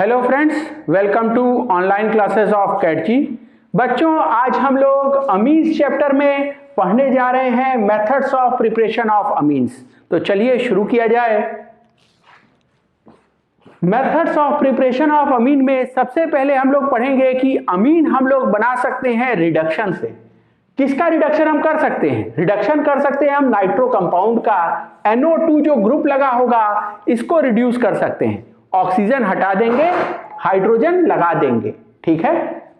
Hello friends, welcome to online classes of कैटजी। बच्चों, आज हम लोग अमीन्स चैप्टर में पढ़ने जा रहे हैं methods of preparation of amines. तो चलिए शुरू किया जाए। मेथड्स ऑफ प्रिपरेशन ऑफ अमीन में सबसे पहले हम लोग पढ़ेंगे कि अमीन हम लोग बना सकते हैं रिडक्शन से। किसका रिडक्शन हम कर सकते हैं? रिडक्शन कर सकते हैं हम नाइट्रो कंपाउंड का। NO2 जो ग्रुप लगा होगा इसको रिड्यूस कर सकते हैं। ऑक्सीजन हटा देंगे, हाइड्रोजन लगा देंगे, ठीक है।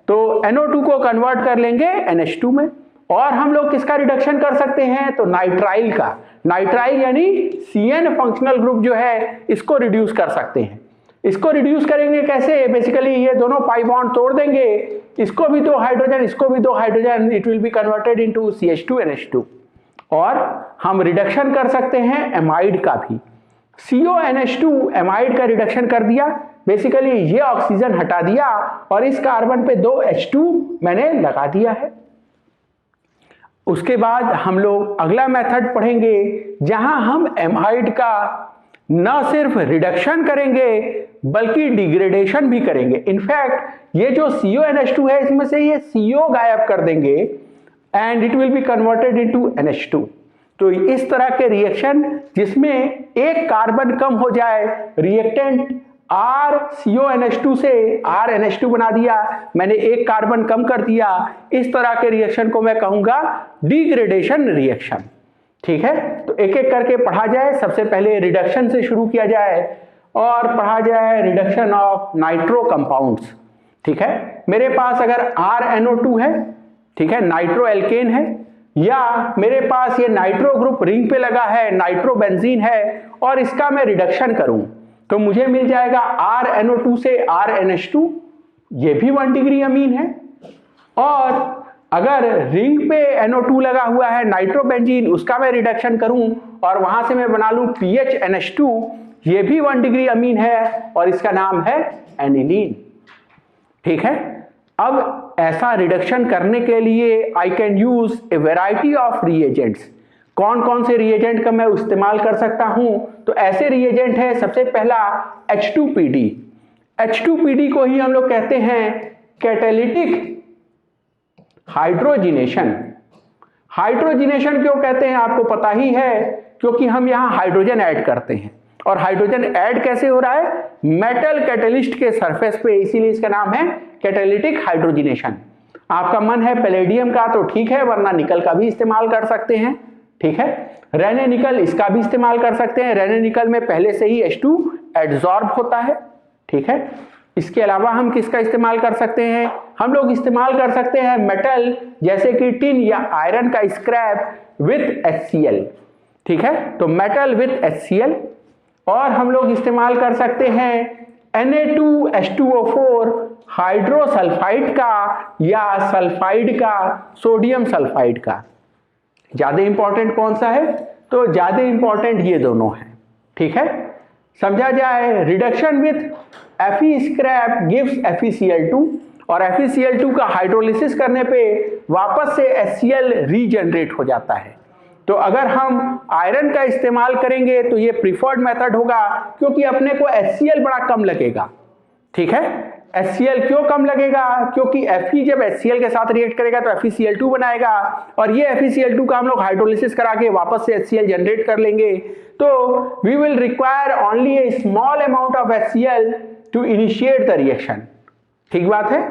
तो NO2 को कन्वर्ट कर लेंगे NH2 में। और हम लोग किसका रिडक्शन कर सकते हैं? तो नाइट्राइल का। नाइट्राइल यानी CN फंक्शनल ग्रुप जो है इसको रिड्यूस कर सकते हैं। इसको रिड्यूस करेंगे कैसे? बेसिकली ये दोनों पाई बॉन्ड तोड़ देंगे, इसको भी दो हाइड्रोजन, इसको भी दो hydrogen, it will be converted into CH2NH2। और हम रिडक्शन कर सकते हैं एमाइड का भी। CONH2 एमाइड का रिडक्शन कर दिया, बेसिकली ये ऑक्सीजन हटा दिया और इस कार्बन पे 2 H2 मैंने लगा दिया है। उसके बाद हम लोग अगला मेथड पढ़ेंगे जहां हम एमाइड का न सिर्फ रिडक्शन करेंगे बल्कि डिग्रेडेशन भी करेंगे। इनफैक्ट ये जो CONH2 है इसमें से ये CO गायब कर देंगे and it will be converted into NH2। तो इस तरह के रिएक्शन जिसमें एक कार्बन कम हो जाए, रिएक्टेंट RCONH2 से RNH2 बना दिया, मैंने एक कार्बन कम कर दिया, इस तरह के रिएक्शन को मैं कहूंगा डिग्रेडेशन रिएक्शन, ठीक है। तो एक एक करके पढ़ा जाए। सबसे पहले रिडक्शन से शुरू किया जाए और पढ़ा जाए रिडक्शन ऑफ नाइट्रो कंपाउंड्स, ठीक है। मेरे पास अगर RNO2 है, ठीक है, नाइट्रो एल्केन है, या मेरे पास ये नाइट्रो ग्रुप रिंग पे लगा है, नाइट्रो बेंजीन है, और इसका मैं रिडक्शन करूं तो मुझे मिल जाएगा RNO2 से RNH2, ये भी 1 डिग्री अमीन है। और अगर रिंग पे NO2 लगा हुआ है नाइट्रो बेंजीन, उसका मैं रिडक्शन करूं और वहां से मैं बना लूं PHNH2, ये भी 1 डिग्री अमीन है और इसका नाम है एनिलीन, ठीक है। अब ऐसा रिडक्शन करने के लिए I can use a variety of reagents. कौन कौन से रिएजेंट का मैं इस्तेमाल कर सकता हूं? तो ऐसे रिएजेंट है, सबसे पहला H2PD। H2PD को ही हम लोग कहते हैं कैटालिटिक हाइड्रोजिनेशन। हाइड्रोजिनेशन क्यों कहते हैं आपको पता ही है, क्योंकि हम यहां हाइड्रोजन ऐड करते हैं। और हाइड्रोजन ऐड कैसे हो रहा है? मेटल कैटलिस्ट के सरफेस पे, इसीलिए इसका नाम है कैटालिटिक हाइड्रोजिनेशन। आपका मन है पैलेडियम का तो ठीक है, वरना निकल का भी इस्तेमाल कर सकते हैं, ठीक है। रेने निकल, इसका भी इस्तेमाल कर सकते हैं। रेने निकल में पहले से ही H2 एडजॉर्ब होता है, ठीक है। इसके अलावा हम किसका इस्तेमाल कर सकते हैं? हम लोग इस्तेमाल कर सकते हैं मेटल जैसे कि टिन या आयरन का स्क्रैप विथ HCl, ठीक है। तो मेटल विथ HCl। और हम लोग इस्तेमाल कर सकते हैं Na2H2O4 हाइड्रोसल्फाइड का या सल्फाइड का, सोडियम सल्फाइड का। ज्यादा इंपॉर्टेंट कौन सा है? तो ज्यादा इंपॉर्टेंट ये दोनों है, ठीक है। समझा जाए, reduction with Fe scrap gives FeCl2, और FeCl2 का हाइड्रोलिसिस करने पे वापस से HCl रीजनरेट हो जाता है। तो अगर हम आयरन का इस्तेमाल करेंगे तो ये प्रिफर्ड मेथड होगा, क्योंकि अपने को HCl बड़ा कम लगेगा, ठीक है। HCl क्यों कम लगेगा? क्योंकि Fe जब HCl के साथ रिएक्ट करेगा तो FeCl2 बनाएगा, और ये FeCl2 का हम लोग हाइड्रोलिसिस करा के वापस से HCl जनरेट कर लेंगे। तो we will require only a small amount of HCl to initiate the reaction, ठीक बात है।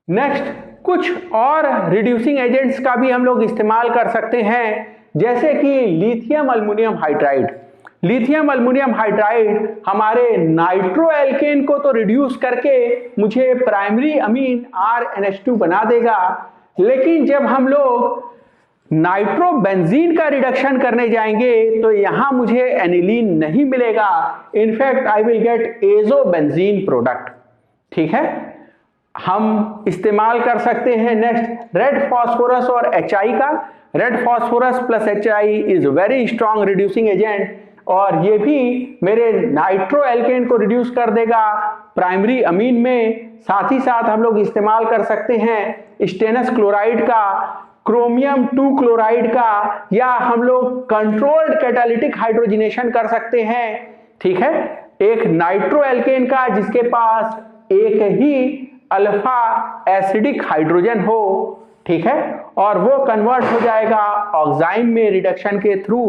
नेक्स्ट, कुछ और रिड्यूसिंग एजेंट्स का भी हम लोग इस्तेमाल कर सकते हैं, जैसे कि lithium aluminium hydride. Lithium aluminium hydride हमारे नाइट्रो एल्केन को तो रिड्यूस करके मुझे प्राइमरी अमीन RNH2 बना देगा, लेकिन जब हम लोग नाइट्रो बेंजीन का रिडक्शन करने जाएंगे तो यहां मुझे एनिलीन नहीं मिलेगा। In fact I will gate azo benzene product, ठीक है। हम इस्तेमाल कर सकते हैं नेक्स्ट रेड फास्फोरस और HI का। Red phosphorus plus HI is very strong reducing agent, और ये भी मेरे नाइट्रो एल्केन को रिड्यूस कर देगा प्राइमरी अमीन में। साथ ही साथ हम लोग इस्तेमाल कर सकते हैं स्टेनस क्लोराइड का, क्रोमियम 2 क्लोराइड का, या हम लोग कंट्रोल्ड कैटालिटिक हाइड्रोजिनेशन कर सकते हैं, ठीक है। एक नाइट्रो एल्केन का जिसके पास एक ही अल्फा एसिडिक हाइड्रोजन हो, ठीक है, और वो कन्वर्ट हो जाएगा ऑक्साइम में रिडक्शन के थ्रू।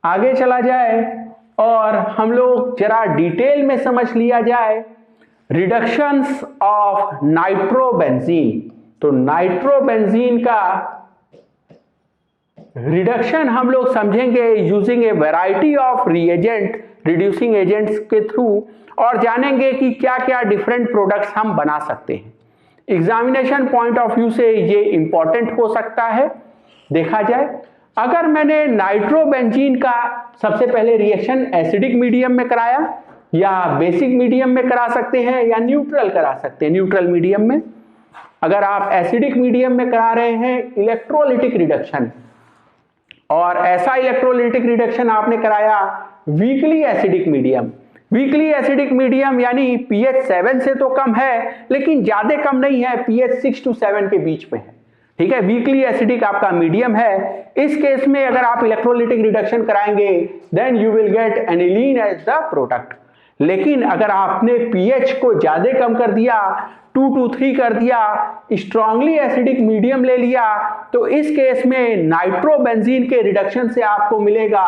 आगे चला जाए और हम लोग जरा डिटेल में समझ लिया जाए रिडक्शंस ऑफ नाइट्रोबेंजीन। तो नाइट्रोबेंजीन का रिडक्शन हम लोग समझेंगे using A variety of reagent, reducing agents के थ्रू, और जानेंगे कि क्या क्या डिफरेंट प्रोडक्ट्स हम बना सकते हैं। एग्जामिनेशन पॉइंट ऑफ व्यू से ये इंपॉर्टेंट हो सकता है। देखा जाए, अगर मैंने नाइट्रोबेंजीन का सबसे पहले रिएक्शन एसिडिक मीडियम में कराया, या बेसिक मीडियम में करा सकते हैं, या न्यूट्रल करा सकते हैं, न्यूट्रल मीडियम में। अगर आप एसिडिक मीडियम में करा रहे हैं इलेक्ट्रोलिटिक रिडक्शन, और ऐसा इलेक्ट्रोलिटिक रिडक्शन आपने कराया weakly acidic medium, weakly acidic medium यानी pH 7 से तो कम है लेकिन ज्यादा कम नहीं है, pH 6 to 7 के बीच में है, ठीक है, वीकली एसिडिक आपका मीडियम है। इस केस में अगर आप इलेक्ट्रोलिटिक रिडक्शन कराएंगे then you will get aniline as the product. लेकिन अगर आपने pH को ज्यादा कम कर दिया, 2 to 3 कर दिया, स्ट्रांगली एसिडिक मीडियम ले लिया, तो इस केस में नाइट्रोबेंजीन के रिडक्शन से आपको मिलेगा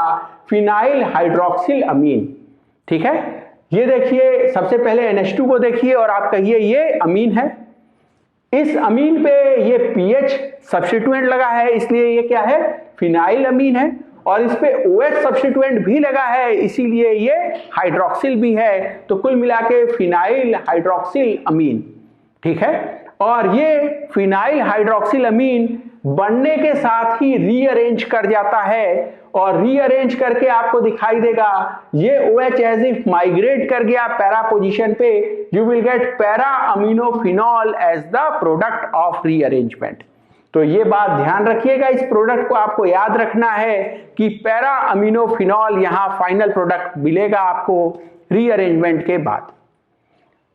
फिनाइल हाइड्रोक्सिल अमीन, ठीक है। ये देखिए, सबसे पहले NH2 को देखिए और आप कहिए ये अमीन है। इस अमीन पे ये pH सब्स्टिट्यूएंट लगा है, इसलिए ये क्या है, फिनाइल अमीन है, और इस पे OH सब्स्टिट्यूएंट भी लगा है, इसीलिए ये हाइड्रोक्सिल भी है। तो कुल मिला के फिनाइल हाइड्रोक्सिल अमीन, ठीक है। और ये फिनाइल हाइड्रोक्सिल अमीन बनने के साथ ही रीअरेंज कर जाता है, और रीअरेंज करके आपको दिखाई देगा ये OH एज इफ माइग्रेट कर गया पैरा पोजीशन पे, you will get para aminophenol as the product of rearrangement. तो ये बात ध्यान रखिएगा, इस प्रोडक्ट को आपको याद रखना है कि पैरा अमीनोफिनॉल यहां फाइनल प्रोडक्ट मिलेगा आपको रीअरेंजमेंट के बाद।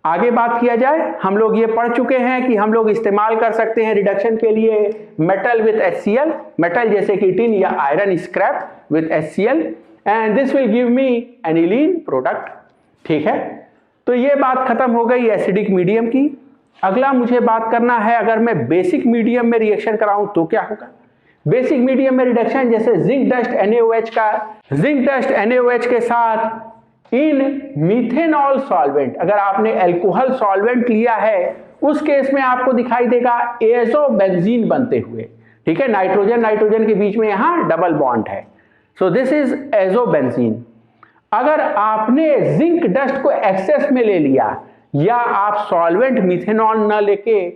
आगे बात किया जाए, हम लोग ये पढ़ चुके हैं कि हम लोग इस्तेमाल कर सकते हैं रिडक्शन के लिए मेटल विथ HCl, मेटल जैसे कि टिन या iron scrap with HCl, and this will give me aniline product, ठीक है। तो ये बात खत्म हो गई एसिडिक मीडियम की। अगला मुझे बात करना है, अगर मैं बेसिक मीडियम में रिएक्शन कराऊं तो क्या होगा। बेसिक मीडियम में रिडक्शन जैसे जिंक डस्ट NaOH का, जिंक डस्ट NaOH के साथ इन मिथेनॉल सॉल्वेंट, अगर आपने अल्कोहल सॉल्वेंट लिया है उस केस में आपको दिखाई देगा एजोबेंजीन बनते हुए, ठीक है। नाइट्रोजन नाइट्रोजन के बीच में यहां डबल बॉन्ड है, सो दिस इज एजोबेंजीन। अगर आपने जिंक डस्ट को एक्सेस में ले लिया, या आप सॉल्वेंट मिथेनॉल न लेके,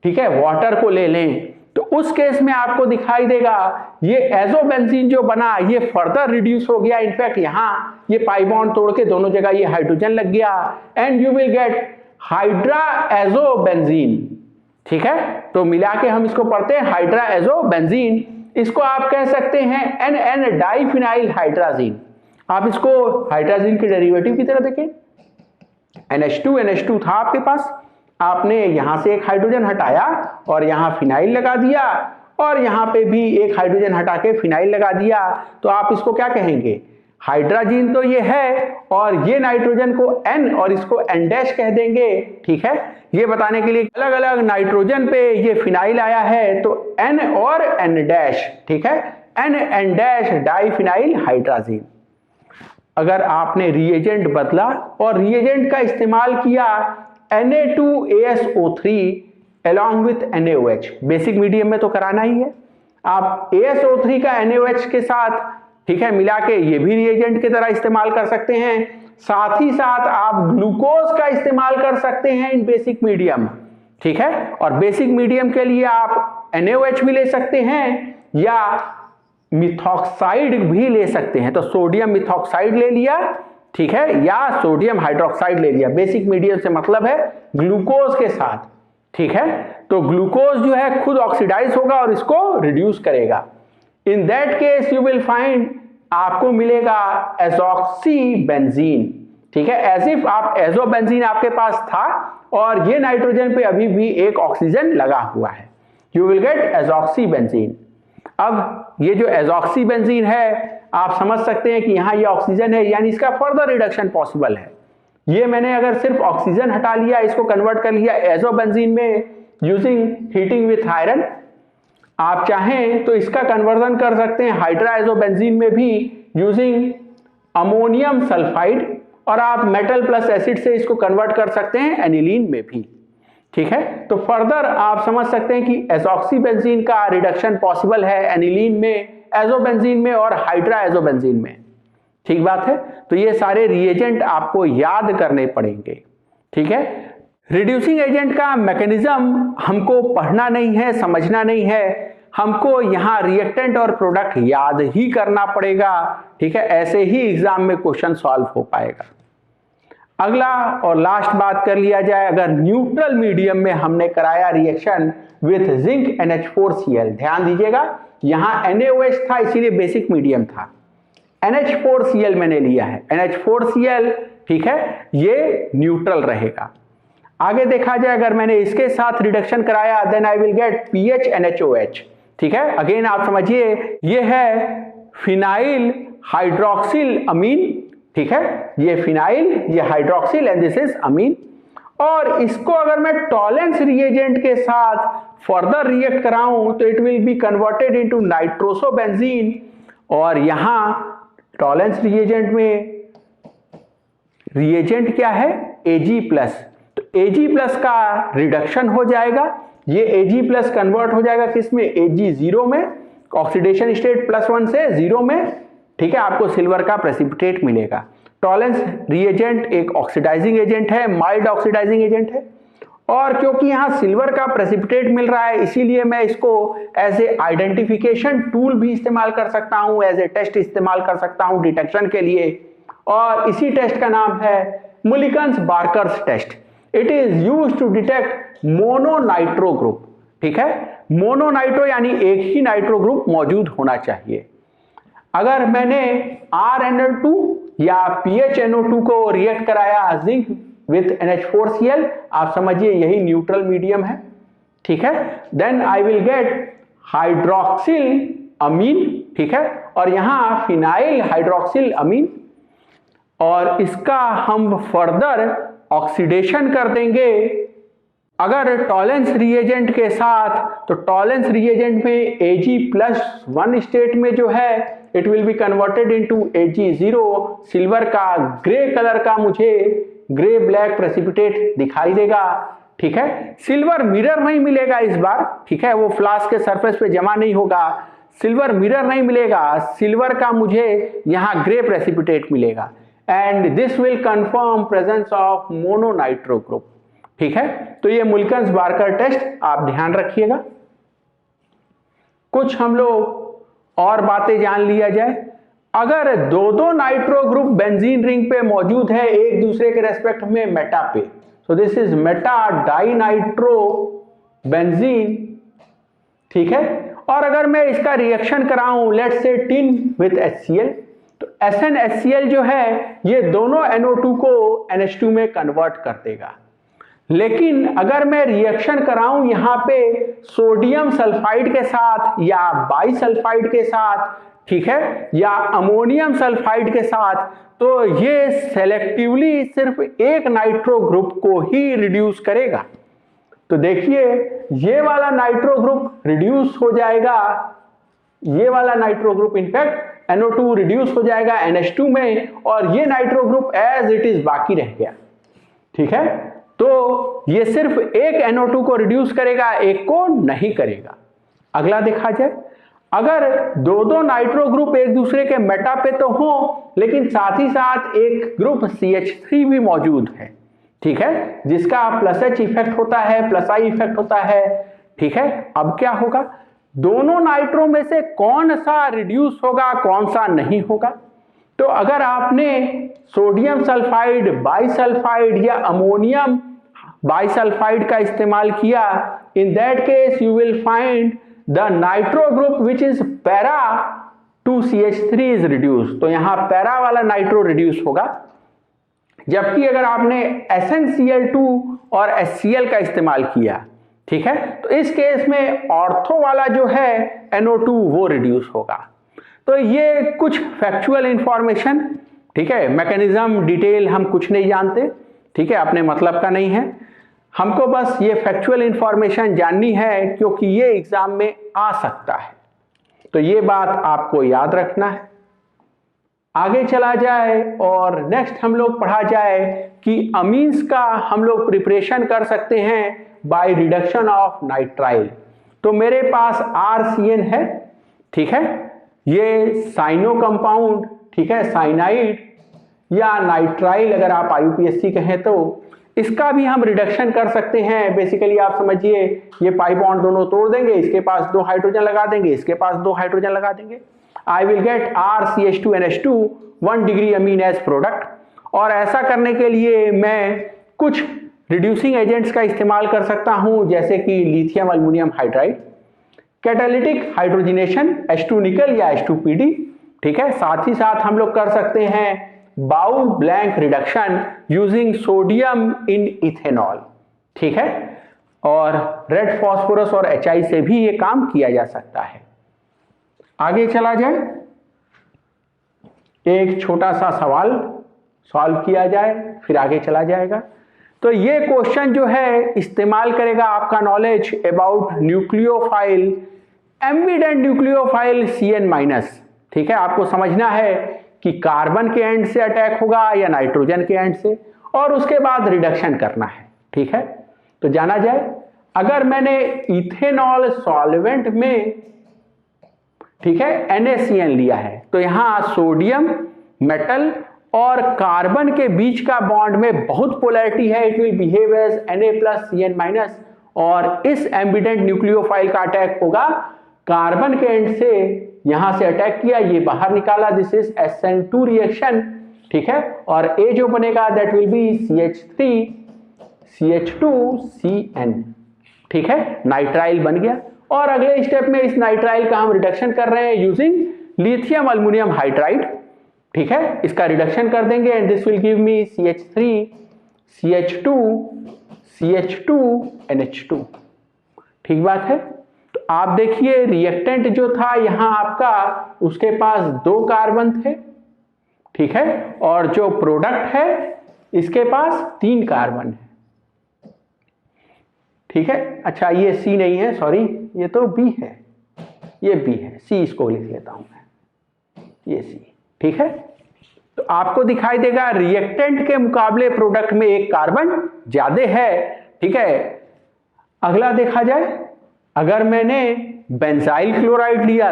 ठीक है, वाटर को ले लें, तो उस केस में आपको दिखाई देगा ये एजोबेंजीन जो बना ये फर्दर रिड्यूस हो गया। इनफैक्ट यहां ये पाई बॉन्ड तोड़ के दोनों जगह ये हाइड्रोजन लग गया, and you will gate hydra azobenzene, ठीक है। तो मिला के हम इसको पढ़ते हैं हाइड्रा एजोबेंजीन। इसको आप कह सकते हैं NN डाइफिनाइल हाइड्राजीन। आप इसको हाइड्राजीन के डेरिवेटिव की तरह देखें, NH2 था आपके पास, आपने यहां से एक हाइड्रोजन हटाया और यहां फिनाइल लगा दिया, और यहां पे भी एक हाइड्रोजन हटा के फिनाइल लगा दिया, तो आप इसको क्या कहेंगे, हाइड्राजीन तो ये है, और ये नाइट्रोजन को N और इसको N डैश कह देंगे, ठीक है। ये बताने के लिए अलग अलग नाइट्रोजन पे ये फिनाइल आया है, तो N और N डैश, ठीक है, N डैश डाइफिनाइल हाइड्राजीन। अगर आपने रिएजेंट बदला और रिएजेंट का इस्तेमाल किया Na2ASO3 along with NaOH, basic medium में तो कराना ही है, आप ASO3 का NaOH के साथ, ठीक है, मिला के ये भी रिएजेंट की तरह इस्तेमाल कर सकते हैं। साथ ही साथ आप ग्लूकोज का इस्तेमाल कर सकते हैं इन बेसिक मीडियम, ठीक है। और बेसिक मीडियम के लिए आप NaOH भी ले सकते हैं या मिथॉक्साइड भी ले सकते हैं, तो सोडियम मिथॉक्साइड ले लिया, ठीक है, या सोडियम हाइड्रोक्साइड ले लिया। बेसिक मीडियम से मतलब है ग्लूकोज के साथ, ठीक है। तो ग्लूकोज जो है खुद ऑक्सीडाइज होगा और इसको रिड्यूस करेगा। In that case you will find आपको मिलेगा एजॉक्सीबेंजीन, ठीक है, एज इफ आप एजोबेंजीन आपके पास था और ये नाइट्रोजन पे अभी भी एक ऑक्सीजन लगा हुआ है, यू विल गेट एजॉक्सीबेंजीन। अब ये जो एजॉक्सीबेंजीन है आप समझ सकते हैं कि यहाँ ये ऑक्सीजन है, यानी इसका फर्दर रिडक्शन पॉसिबल है। ये मैंने अगर सिर्फ ऑक्सीजन हटा लिया, इसको कन्वर्ट कर लिया एजोबेंजीन में यूजिंग हीटिंग विथ आयरन। आप चाहें तो इसका कन्वर्जन कर सकते हैं हाइड्राइजोबेंजीन में भी यूजिंग अमोनियम सल्फाइड, और आप मेटल प्लस एसिड से इसको कन्वर्ट कर सकते हैं एनिलीन में भी। ठीक है, तो फर्दर आप समझ सकते हैं कि एजॉक्सीबेंजीन का रिडक्शन पॉसिबल है एनिलीन में, एजोबेंजीन में और हाइड्राइजोबेंजीन में। ठीक बात है, तो ये सारे रिएजेंट आपको याद करने पड़ेंगे। ठीक है, रिड्यूसिंग एजेंट का मैकेनिज्म हमको पढ़ना नहीं है, समझना नहीं है, हमको यहाँ रिएक्टेंट और प्रोडक्ट याद ही करना पड़ेगा। ठीक है, ऐसे ही एग्जाम में क्वेश्चन सॉल्व हो पाएगा। अगला और लास्ट बात कर लिया जाए, अगर न्यूट्रल मीडियम में हमने कराया रिएक्शन विथ जिंक NH4Cl, ध्यान दीजिएगा यहाँ NaOH था इसीलिए बेसिक मीडियम था, NH4Cl मैंने लिया है, NH4Cl। ठीक है, ये न्यूट्रल रहेगा। आगे देखा जाए, अगर मैंने इसके साथ रिडक्शन कराया then I will get PHNHOH। ठीक है, अगेन आप समझिए ये है फिनाइल हाइड्रोक्सिल अमीन। ठीक है, ये फिनाइल, ये हाइड्रोक्सिल एंड दिस इज अमीन। और इसको अगर मैं टॉलेंस रिएजेंट के साथ फर्दर रिएक्ट कराऊं तो it will be converted into nitrosobenzene, और यहां टॉलेंस रिएजेंट में रिएजेंट क्या है Ag+, तो Ag+ का रिडक्शन हो जाएगा, ये Ag+ कन्वर्ट हो जाएगा किसमें, Ag0 में, ऑक्सीडेशन स्टेट +1 से 0 में। ठीक है, आपको सिल्वर का प्रेसिपिटेट मिलेगा। टॉलेंस रिएजेंट एक ऑक्सीडाइजिंग एजेंट है, माइल्ड ऑक्सीडाइजिंग एजेंट है, और क्योंकि यहाँ सिल्वर का प्रेसिपिटेट मिल रहा है इसीलिए मैं इसको एज ए आइडेंटिफिकेशन टूल भी इस्तेमाल कर सकता हूँ, एज ए टेस्ट इस्तेमाल कर सकता हूँ डिटेक्शन के लिए, और इसी टेस्ट का नाम है Mulliken's Barker's test. It is used to detect mononitro group. ठीक है, मोनोनाइट्रो यानी एक ही नाइट्रो ग्रुप मौजूद होना चाहिए। अगर मैंने RnL2 या PHNO2 को रिएक्ट कराया जिंक विथ NH4Cl, आप समझिए यही न्यूट्रल मीडियम है। ठीक है, then I will get hydroxyl amine. ठीक है, और यहां फिनाइल हाइड्रोक्सिल अमीन, और इसका हम फर्दर ऑक्सीडेशन कर देंगे अगर टॉलेंस रिएजेंट के साथ, तो टॉलेंस रिएजेंट में Ag+1 स्टेट में जो है it will be converted into Ag0। Silver का ग्रे कलर का मुझे ग्रे ब्लैक प्रेसिपिटेट दिखाई देगा। ठीक है, सिल्वर मिरर नहीं मिलेगा इस बार। ठीक है, वो फ्लास्क के सरफेस पे जमा नहीं होगा, सिल्वर मिरर नहीं मिलेगा, सिल्वर का मुझे यहाँ ग्रे प्रेसिपिटेट मिलेगा, and this will confirm presence of mononitro group. ठीक है, तो ये मुलिकन्स बार्कर टेस्ट आप ध्यान रखिएगा। कुछ हम लोग और बातें जान लिया जाए। अगर दो नाइट्रो ग्रुप बेंजीन रिंग पे मौजूद है एक दूसरे के रेस्पेक्ट में मेटा पे, so this is meta dinitro benzene. ठीक है, और अगर मैं इसका रिएक्शन कराऊं let's say tin with HCl, तो SnHCl जो है ये दोनों NO2 को NH2 में कन्वर्ट कर देगा। लेकिन अगर मैं रिएक्शन कराऊं यहाँ पे सोडियम सल्फाइड के साथ या बाईसल्फाइड के साथ, ठीक है, या अमोनियम सल्फाइड के साथ, तो ये सेलेक्टिवली सिर्फ एक नाइट्रो ग्रुप को ही रिड्यूस करेगा। तो देखिए ये वाला नाइट्रो ग्रुप रिड्यूस हो जाएगा, ये वाला nitro group in fact NO2 reduce हो जाएगा NH2 में, और ये nitro group as it is बाकी रह गया। ठीक है, तो ये सिर्फ एक NO2 को रिड्यूस करेगा, एक को नहीं करेगा। अगला देखा जाए, अगर दो नाइट्रो ग्रुप एक दूसरे के मेटा पे तो हो लेकिन साथ ही साथ एक ग्रुप CH3 भी मौजूद है, ठीक है, जिसका +H इफेक्ट होता है, +I इफेक्ट होता है। ठीक है, अब क्या होगा, दोनों नाइट्रो में से कौन सा रिड्यूस होगा, कौन सा नहीं होगा। तो अगर आपने सोडियम सल्फाइड, बाईसल्फाइड या अमोनियम बाईसल्फाइड का इस्तेमाल किया, in that case you will find the nitro group which is para two CH3 is reduce. तो यहां पैरा वाला नाइट्रो रिड्यूस होगा, जबकि अगर आपने SnCl2 और HCl का इस्तेमाल किया, ठीक है, तो इस केस में ऑर्थो वाला जो है NO2 वो रिड्यूस होगा। तो ये कुछ फैक्चुअल इंफॉर्मेशन, ठीक है, मैकेनिज्म डिटेल हम कुछ नहीं जानते, ठीक है, अपने मतलब का नहीं है, हमको बस ये फैक्चुअल इंफॉर्मेशन जाननी है क्योंकि ये एग्जाम में आ सकता है, तो ये बात आपको याद रखना है। आगे चला जाए और नेक्स्ट हम लोग पढ़ा जाए कि अमीन्स का हम लोग प्रिपरेशन कर सकते हैं बाय रिडक्शन ऑफ नाइट्राइल। तो मेरे पास RCN है, ठीक है, ये साइनो कंपाउंड, ठीक है, साइनाइड या नाइट्राइल अगर आप IUPAC कहें तो, इसका भी हम रिडक्शन कर सकते हैं। बेसिकली आप समझिए ये पाई बॉन्ड दोनों तोड़ देंगे, इसके पास 2 हाइड्रोजन लगा देंगे, इसके पास 2 हाइड्रोजन लगा देंगे, I will get RCH2NH2 1 degree amine as product. और ऐसा करने के लिए मैं कुछ रिड्यूसिंग एजेंट्स का इस्तेमाल कर सकता हूं, जैसे कि lithium aluminium hydride, catalytic hydrogenation H2 निकल या H2PD, ठीक है, साथ ही साथ हम लोग कर सकते हैं Bouveault Blanc reduction using sodium in ethanol, ठीक है, और रेड फास्फोरस और HI से भी ये काम किया जा सकता है। आगे चला जाए, एक छोटा सा सवाल सॉल्व किया जाए, फिर आगे चला जाएगा। तो ये क्वेश्चन जो है इस्तेमाल करेगा आपका knowledge about nucleophile, ambient nucleophile CN-, ठीक है, आपको समझना है कि कार्बन के एंड से अटैक होगा या नाइट्रोजन के एंड से, और उसके बाद रिडक्शन करना है, ठीक है। तो जाना जाए, अगर मैंने इथेनॉल सॉल्वेंट में, ठीक है, NaCN लिया है, तो यहां सोडियम मेटल और कार्बन के बीच का बॉन्ड में बहुत पोलैरिटी है, it will behave as Na+CN-, और इस एम्बिडेंट न्यूक्लियोफाइल का अटैक होगा कार्बन के एंड से, यहां से अटैक किया, ये बाहर निकाला, दिस इज SN2 रिएक्शन, ठीक है, और A जो बनेगा दैट विल बी CH3CH2CN, ठीक है, नाइट्राइल बन गया। और अगले स्टेप में इस नाइट्राइल का हम रिडक्शन कर रहे हैं यूजिंग लिथियम अल्युमिनियम हाइड्राइड, ठीक है, इसका रिडक्शन कर देंगे and this will give me CH3CH2CH2NH2, ठीक बात है। तो आप देखिए रिएक्टेंट जो था यहां आपका, उसके पास 2 कार्बन थे, ठीक है, और जो प्रोडक्ट है इसके पास 3 कार्बन है, ठीक है। अच्छा ये C नहीं है, सॉरी, ये तो B है, ये B है, C इसको लिख लेता हूं मैं, ये C, ठीक है। तो आपको दिखाई देगा रिएक्टेंट के मुकाबले प्रोडक्ट में 1 कार्बन ज्यादा है, ठीक है। अगला देखा जाए, अगर मैंने बेंजाइल क्लोराइड लिया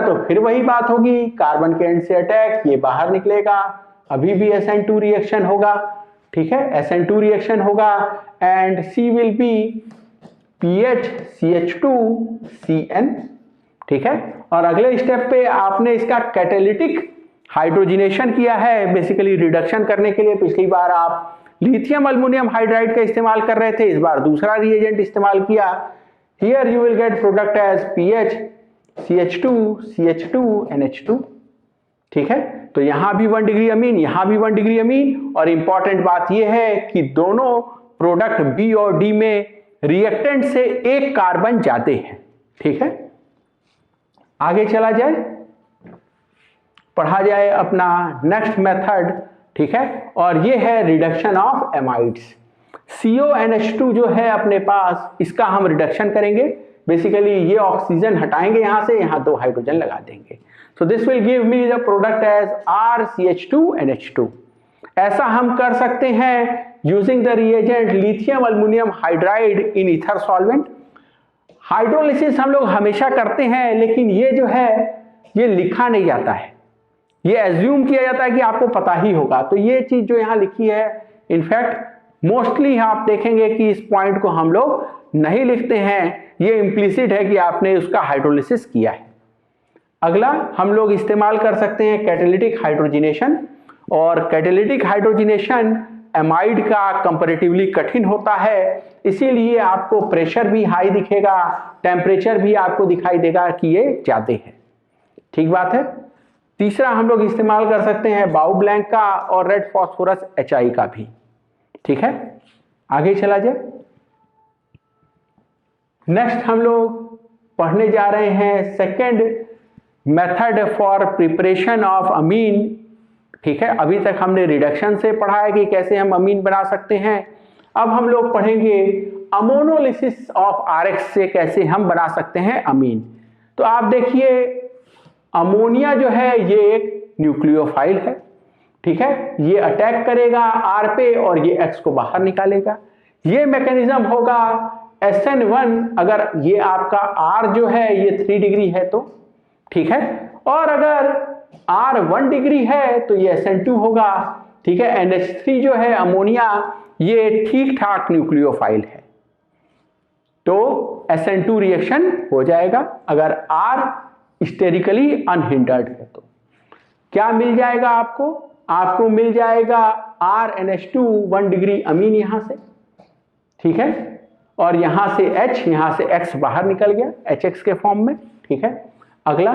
तो फिर वही बात होगी, कार्बन के एंड से अटैक, ये बाहर निकलेगा, अभी भी SN2 रिएक्शन होगा, ठीक है, SN2 रिएक्शन होगा and C will be PHCH2CN, ठीक है। और अगले स्टेप पे आपने इसका कैटालिटिक हाइड्रोजिनेशन किया है, बेसिकली रिडक्शन करने के लिए। पिछली बार आप लिथियम अल्युमिनियम हाइड्राइड का इस्तेमाल कर रहे थे, इस बार दूसरा रिएजेंट इस्तेमाल किया। Here you will get product as PHCH2CH2NH2, ठीक है। तो यहां भी 1 डिग्री अमीन, यहां भी 1 डिग्री अमीन, और इंपॉर्टेंट बात यह है कि दोनों प्रोडक्ट B और D में रिएक्टेंट से 1 कार्बन जाते हैं, ठीक है। आगे चला जाए, पढ़ा जाए अपना नेक्स्ट मेथड, ठीक है, और ये है रिडक्शन ऑफ एमाइड्स। CONH2 जो है अपने पास, इसका हम रिडक्शन करेंगे। बेसिकली ये ऑक्सीजन हटाएंगे यहां से, यहां 2 हाइड्रोजन लगा देंगे, so this will give me the product as RCH2NH2। ऐसा हम कर सकते हैं using the reagent lithium aluminium hydride in ether solvent. Hydrolysis हम लोग हमेशा करते हैं, लेकिन ये जो है ये लिखा नहीं जाता है, ये एज्यूम किया जाता है कि आपको पता ही होगा। तो ये चीज जो यहाँ लिखी है, इनफैक्ट मोस्टली आप देखेंगे कि इस पॉइंट को हम लोग नहीं लिखते हैं, ये इम्प्लिसिट है कि आपने उसका हाइड्रोलिसिस किया है। अगला हम लोग इस्तेमाल कर सकते हैं कैटालिटिक हाइड्रोजिनेशन, और कैटालिटिक हाइड्रोजिनेशन एमाइड का कंपैरेटिवली कठिन होता है, इसीलिए आपको प्रेशर भी हाई दिखेगा, टेम्परेचर भी आपको दिखाई देगा कि ये ज्यादा है, ठीक बात है। तीसरा हम लोग इस्तेमाल कर सकते हैं बाउ ब्लैंक का और रेड फास्फोरस HI का भी, ठीक है। आगे चला जाए, नेक्स्ट हम लोग पढ़ने जा रहे हैं second method for preparation of amine. ठीक है, अभी तक हमने रिडक्शन से पढ़ा है कि कैसे हम अमीन बना सकते हैं। अब हम लोग पढ़ेंगे अमोनोलिसिस ऑफ आरएक्स से कैसे हम बना सकते हैं अमीन। तो आप देखिए, अमोनिया जो है ये एक न्यूक्लियोफाइल है। ठीक है, ये अटैक करेगा आर पे और ये एक्स को बाहर निकालेगा। ये मैकेनिज्म होगा SN1 अगर ये आपका R जो है ये 3 डिग्री है तो। ठीक है, और अगर R 1 डिग्री है तो ये SN2 होगा। ठीक है, NH3 जो है अमोनिया ये ठीक ठाक न्यूक्लियोफाइल है तो SN2 रिएक्शन हो जाएगा। अगर R स्टेरिकली अनहिंडर्ड है तो क्या मिल जाएगा आपको? आपको मिल जाएगा RNH2 1 डिग्री अमीन यहां से। ठीक है, और यहां से H, यहां से X बाहर निकल गया HX के फॉर्म में। ठीक है, अगला,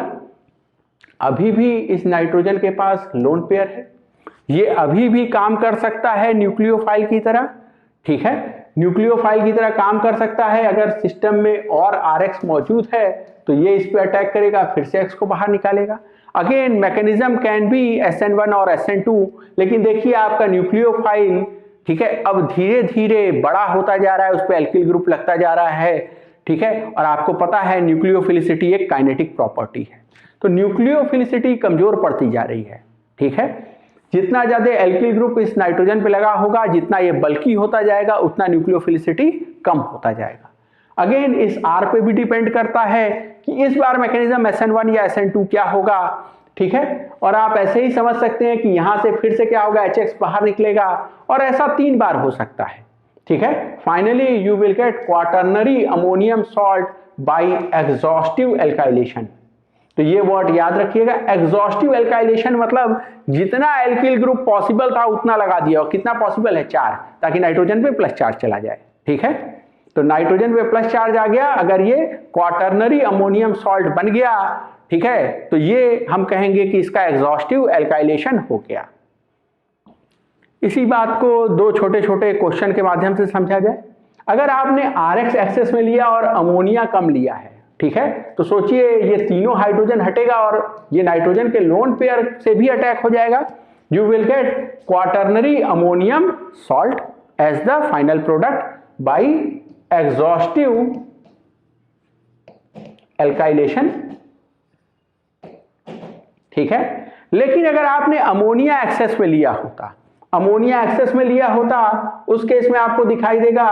अभी भी इस नाइट्रोजन के पास लोन पेयर है, ये अभी भी काम कर सकता है न्यूक्लियोफाइल की तरह। ठीक है, न्यूक्लियोफाइल की तरह काम कर सकता है। अगर सिस्टम में और RX मौजूद है तो ये इस पे अटैक करेगा, फिर से X को बाहर निकालेगा। Again mechanism can be SN1 और SN2, लेकिन देखिए आपका न्यूक्लियोफाइल, ठीक है, अब धीरे धीरे बड़ा होता जा रहा है, उस पर एल्किल ग्रुप लगता जा रहा है। ठीक है, और आपको पता है न्यूक्लियोफिलिसिटी एक काइनेटिक प्रॉपर्टी है, तो न्यूक्लियोफिलिसिटी कमजोर पड़ती जा रही है। ठीक है, जितना ज्यादा एल्किल ग्रुप इस नाइट्रोजन पे लगा होगा, जितना ये बल्की होता जाएगा, उतना न्यूक्लियोफिलिसिटी कम होता जाएगा। अगेन इस R पे भी डिपेंड करता है कि इस बार मैकेनिज्म SN1 या SN2 क्या होगा। ठीक है, और आप ऐसे ही समझ सकते हैं कि यहां से फिर से क्या होगा, HX बाहर निकलेगा, और ऐसा 3 बार हो सकता है। ठीक है, finally you will get quaternary ammonium salt by exhaustive alkylation. तो ये वर्ड याद रखिएगा, एग्जॉस्टिव एल्काइलेशन मतलब जितना एल्किल ग्रुप पॉसिबल था उतना लगा दिया, और कितना पॉसिबल है 4, ताकि नाइट्रोजन पे प्लस चार्ज चला जाए। ठीक है, तो नाइट्रोजन पे प्लस चार्ज आ गया, अगर ये क्वाटर्नरी अमोनियम सॉल्ट बन गया, ठीक है, तो ये हम कहेंगे कि इसका एग्जॉस्टिव एल्काइलेशन हो गया। इसी बात को 2 छोटे छोटे क्वेश्चन के माध्यम से समझा जाए। अगर आपने RX एक्सेस में लिया और अमोनिया कम लिया है, ठीक है, तो सोचिए ये तीनों हाइड्रोजन हटेगा और ये नाइट्रोजन के लोन पेयर से भी अटैक हो जाएगा। You will get quaternary ammonium salt as the final product by exhaustive alkylation. ठीक है, लेकिन अगर आपने अमोनिया एक्सेस में लिया होता, अमोनिया एक्सेस में लिया होता, उस केस में आपको दिखाई देगा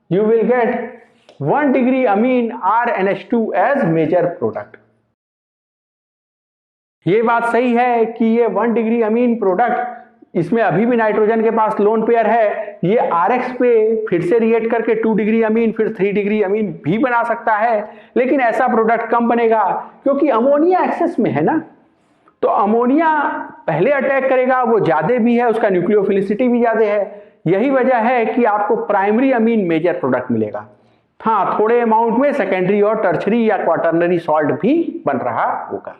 you will get 1 degree amine RNH2 as major product. ये बात सही है कि ये 1 डिग्री अमीन प्रोडक्ट, इसमें अभी भी नाइट्रोजन के पास लोन पेयर है, ये RX पे फिर से रिएक्ट करके 2 डिग्री अमीन फिर 3 डिग्री अमीन भी बना सकता है, लेकिन ऐसा प्रोडक्ट कम बनेगा क्योंकि अमोनिया एक्सेस में है ना। तो अमोनिया पहले अटैक करेगा, वो ज्यादा भी है, उसका न्यूक्लियोफिलिसिटी भी ज्यादा है। यही वजह है कि आपको प्राइमरी अमीन मेजर प्रोडक्ट मिलेगा। हाँ, थोड़े अमाउंट में सेकेंडरी और टर्शरी या क्वाटर्नरी सॉल्ट भी बन रहा होगा।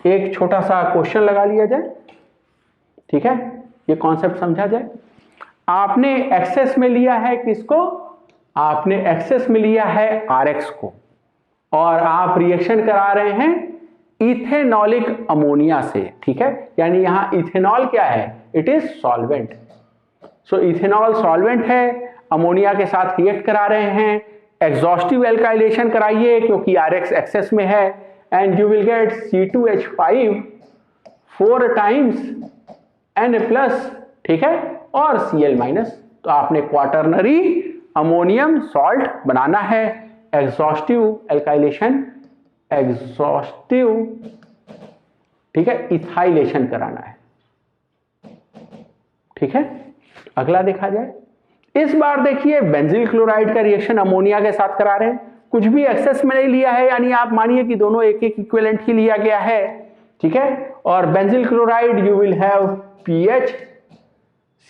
एक छोटा सा क्वेश्चन लगा लिया जाए। ठीक है, ये कॉन्सेप्ट समझा जाए। आपने एक्सेस में लिया है किसको? आपने एक्सेस में लिया है RX को, और आप रिएक्शन करा रहे हैं इथेनॉलिक अमोनिया से। ठीक है, यानी यहां इथेनॉल क्या है? It is solvent. So ethanol solvent है, अमोनिया के साथ रिएक्ट करा रहे हैं, एग्जॉस्टिव एल्काइलेशन कराइए क्योंकि RX एक्सेस में है, and you will gate C2H5 4 times Na+, ठीक है, और Cl-। तो आपने क्वाटर्नरी अमोनियम सॉल्ट बनाना है, एग्जॉस्टिव एल्काइलेशन, एग्जॉस्टिव, ठीक है, इथाइलेशन कराना है। ठीक है, अगला देखा जाए। इस बार देखिए बेंजील क्लोराइड का रिएक्शन अमोनिया के साथ करा रहे हैं, कुछ भी एक्सेस में नहीं लिया है, यानी आप मानिए कि दोनों एक एक इक्विवेलेंट ही लिया गया है। ठीक है, और बेंजील chloride you will have pH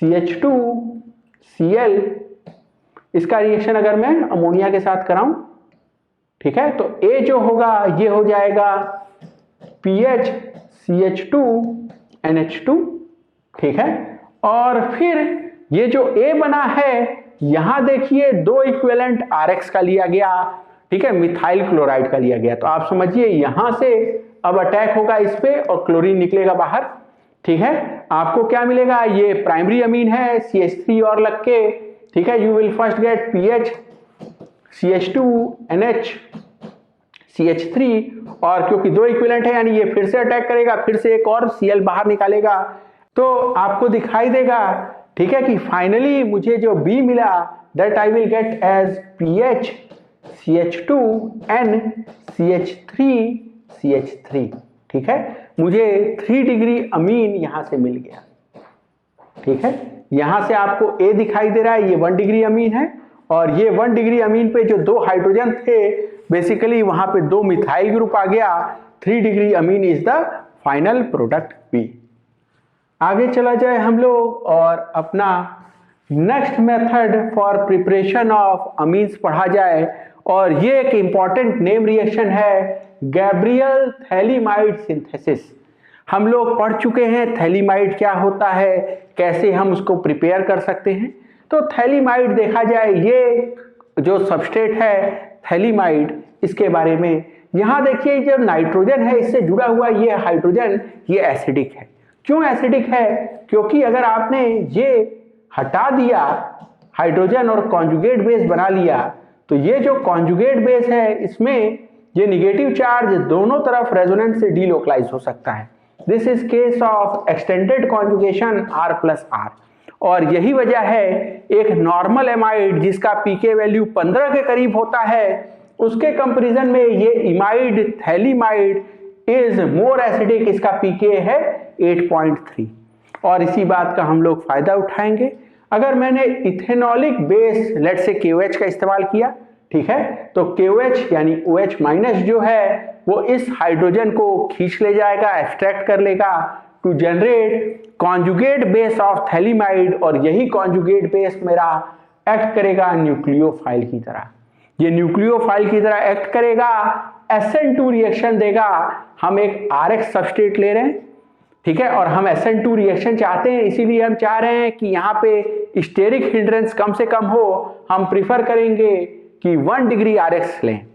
CH2 Cl। इसका रिएक्शन अगर मैं अमोनिया के साथ कराऊं, ठीक है, तो A जो होगा ये हो जाएगा pH CH2 NH2। ठीक है, और फिर ये जो A बना है, यहां देखिए 2 इक्विवेलेंट RX का लिया गया, ठीक है, मिथाइल क्लोराइड का दिया गया। तो आप समझिए यहां से अब अटैक होगा इस पे और क्लोरीन निकलेगा बाहर। ठीक है, आपको क्या मिलेगा, ये प्राइमरी अमीन है CH3 और लग के, ठीक है, you will first get PH CH2NH CH3, और क्योंकि दो इक्विवेलेंट है यानी ये फिर से अटैक करेगा, फिर से एक और Cl बाहर निकालेगा, तो आपको दिखाई देगा, ठीक है, कि फाइनली मुझे जो B मिला that I will get as PH CH2N CH3 ठीक है, मुझे 3 डिग्री अमीन यहां से मिल गया। ठीक है, यहां से आपको A दिखाई दे रहा है, ये 1 डिग्री अमीन है, और ये 1 डिग्री अमीन पे जो 2 हाइड्रोजन थे बेसिकली वहां पे 2 मिथाइल ग्रुप आ गया। 3 degree amine is the final product B। आगे चला जाए हम लोग और अपना next method for preparation of amines पढ़ा जाए, और ये एक इंपॉर्टेंट नेम रिएक्शन है गैब्रियल थैलीमाइड सिंथेसिस। हम लोग पढ़ चुके हैं थैलीमाइड क्या होता है, कैसे हम उसको प्रिपेयर कर सकते हैं। तो थैलीमाइड देखा जाए, ये जो सबस्ट्रेट है थैलीमाइड, इसके बारे में यहां देखिए जब नाइट्रोजन है इससे जुड़ा हुआ ये हाइड्रोजन, ये एसिडिक है। क्यों एसिडिक है? क्योंकि अगर आपने ये हटा दिया हाइड्रोजन और कॉन्जुगेट बेस बना लिया, तो ये जो कॉन्जुगेट बेस है इसमें ये निगेटिव चार्ज दोनों तरफ रेजोनेंस से डीलोकलाइज हो सकता है। This is case of extended conjugation R+R, और यही वजह है एक नॉर्मल एमाइड जिसका पीके वैल्यू 15 के करीब होता है, उसके कंपैरिजन में ये इमाइड थैलीमाइड इज मोर एसिडिक, इसका पीके है 8.3। और इसी बात का हम लोग फायदा उठाएंगे। अगर मैंने इथेनॉलिक बेस लेट से KOH का इस्तेमाल किया, ठीक है, तो KOH यानी OH माइनस जो है वो इस हाइड्रोजन को खींच ले जाएगा, एक्सट्रैक्ट कर लेगा to generate conjugate base of phthalimide, और यही कॉन्जुगेट बेस मेरा एक्ट करेगा न्यूक्लियोफाइल की तरह। ये न्यूक्लियोफाइल की तरह एक्ट करेगा, SN2 रिएक्शन देगा। हम एक RX सबस्ट्रेट ले रहे हैं, ठीक है, और हम SN2 रिएक्शन चाहते हैं, इसीलिए हम चाह रहे हैं कि यहाँ पे स्टेरिक हिंड्रेंस कम से कम हो। हम प्रिफर करेंगे कि 1 डिग्री RX लें।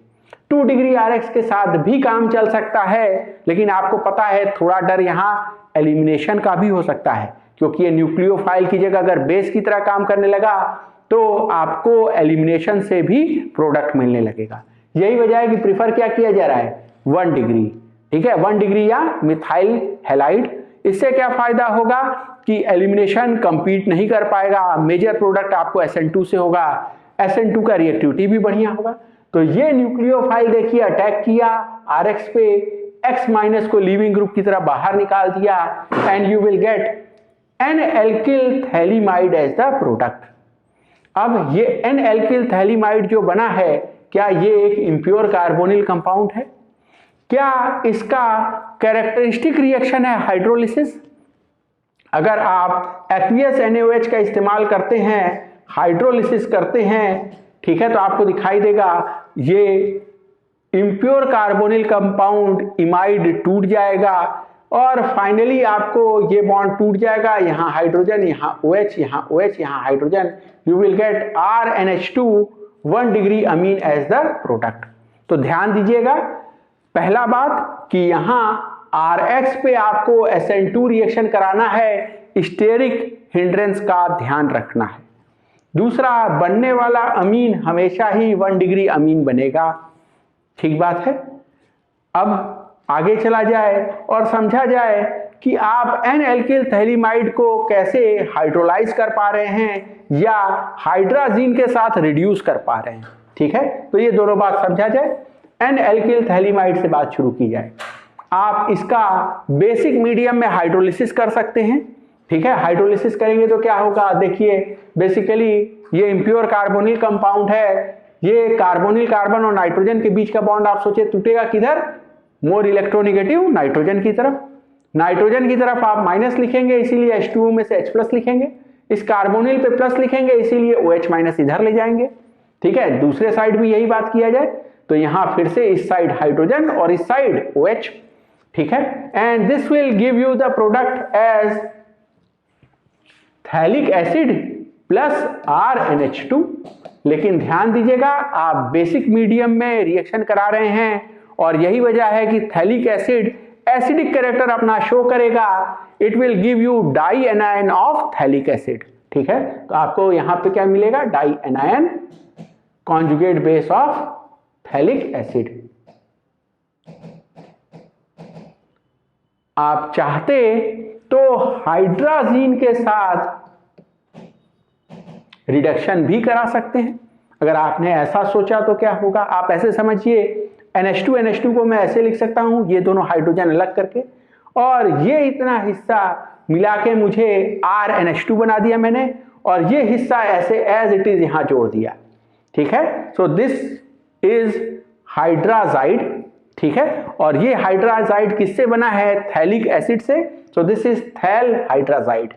2 डिग्री RX के साथ भी काम चल सकता है, लेकिन आपको पता है थोड़ा डर यहाँ एलिमिनेशन का भी हो सकता है, क्योंकि ये न्यूक्लियोफाइल की जगह अगर बेस की तरह काम करने लगा तो आपको एलिमिनेशन से भी प्रोडक्ट मिलने लगेगा। यही वजह है कि प्रिफर क्या किया जा रहा है, 1 डिग्री, ठीक है, 1 डिग्री या मिथाइल हैलाइड। इससे क्या फायदा होगा कि एलिमिनेशन कंपीट नहीं कर पाएगा, मेजर प्रोडक्ट आपको SN2 से होगा, SN2 का रिएक्टिविटी भी बढ़िया होगा। तो ये न्यूक्लियोफाइल देखिए अटैक किया RX पे, X माइनस को लीविंग ग्रुप की तरह बाहर निकाल दिया, and you will get N-alkyl phthalimide as the product. अब ये N-alkyl थैलीमाइड जो बना है, क्या ये एक इम्प्योर कार्बोनिल कंपाउंड है? क्या इसका कैरेक्टरिस्टिक रिएक्शन है हाइड्रोलिसिस? अगर आप एक्वियस NaOH का इस्तेमाल करते हैं, हाइड्रोलिसिस करते हैं, ठीक है, तो आपको दिखाई देगा ये इम्प्योर कार्बोनिल कंपाउंड इमाइड टूट जाएगा, और फाइनली आपको ये बॉन्ड टूट जाएगा, यहाँ हाइड्रोजन, यहाँ OH, यहाँ OH, यहाँ hydrogen, you will get RNH2 1 degree amine as the product. तो ध्यान दीजिएगा, पहला बात कि यहाँ RX पे आपको SN2 रिएक्शन कराना है, स्टेरिक हिंड्रेंस का ध्यान रखना है। दूसरा, बनने वाला अमीन हमेशा ही 1 डिग्री अमीन बनेगा, ठीक बात है। अब आगे चला जाए और समझा जाए कि आप N-alkyl थैलीमाइड को कैसे हाइड्रोलाइज कर पा रहे हैं या हाइड्राजीन के साथ रिड्यूस कर पा रहे हैं, ठीक है। तो ये दोनों बात समझा जाए। N-alkyl थैलीमाइड से बात शुरू की जाए। आप इसका बेसिक मीडियम में हाइड्रोलिसिस कर सकते हैं, ठीक है। हाइड्रोलिसिस करेंगे तो क्या होगा, देखिए बेसिकली ये इम्प्योर कार्बोनिल कंपाउंड है, ये कार्बोनिल कार्बन और नाइट्रोजन के बीच का बॉन्ड आप सोचे टूटेगा किधर, मोर इलेक्ट्रोनिगेटिव नाइट्रोजन की तरफ। नाइट्रोजन की तरफ आप माइनस लिखेंगे, इसीलिए H2O में से H+ लिखेंगे, इस कार्बोनिल पे प्लस लिखेंगे, इसीलिए OH माइनस इधर ले जाएंगे, ठीक है। दूसरे साइड भी यही बात किया जाए तो यहां फिर से इस साइड हाइड्रोजन और इस साइड OH, ठीक है, and this will give you the product as phthalic acid plus RNH2। लेकिन ध्यान दीजिएगा, आप बेसिक मीडियम में रिएक्शन करा रहे हैं और यही वजह है कि थैलिक एसिड एसिडिक कैरेक्टर अपना शो करेगा। It will give you di anion of phthalic acid. ठीक है, तो आपको यहां पे क्या मिलेगा, di anion conjugate base of phthalic acid. आप चाहते तो हाइड्राजीन के साथ रिडक्शन भी करा सकते हैं। अगर आपने ऐसा सोचा तो क्या होगा, आप ऐसे समझिए, NH2 को मैं ऐसे लिख सकता हूं, ये दोनों हाइड्रोजन अलग करके, और ये इतना हिस्सा मिला के मुझे RNH2 बना दिया मैंने, और ये हिस्सा ऐसे एज इट इज यहां जोड़ दिया। ठीक है, सो दिस इज हाइड्राजाइड। ठीक है, और ये हाइड्राजाइड किससे बना है, थैलिक एसिड से। So this is phthal hydrazide.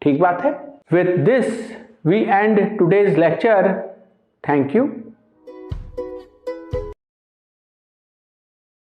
ठीक बात है। With this we end today's lecture. Thank you.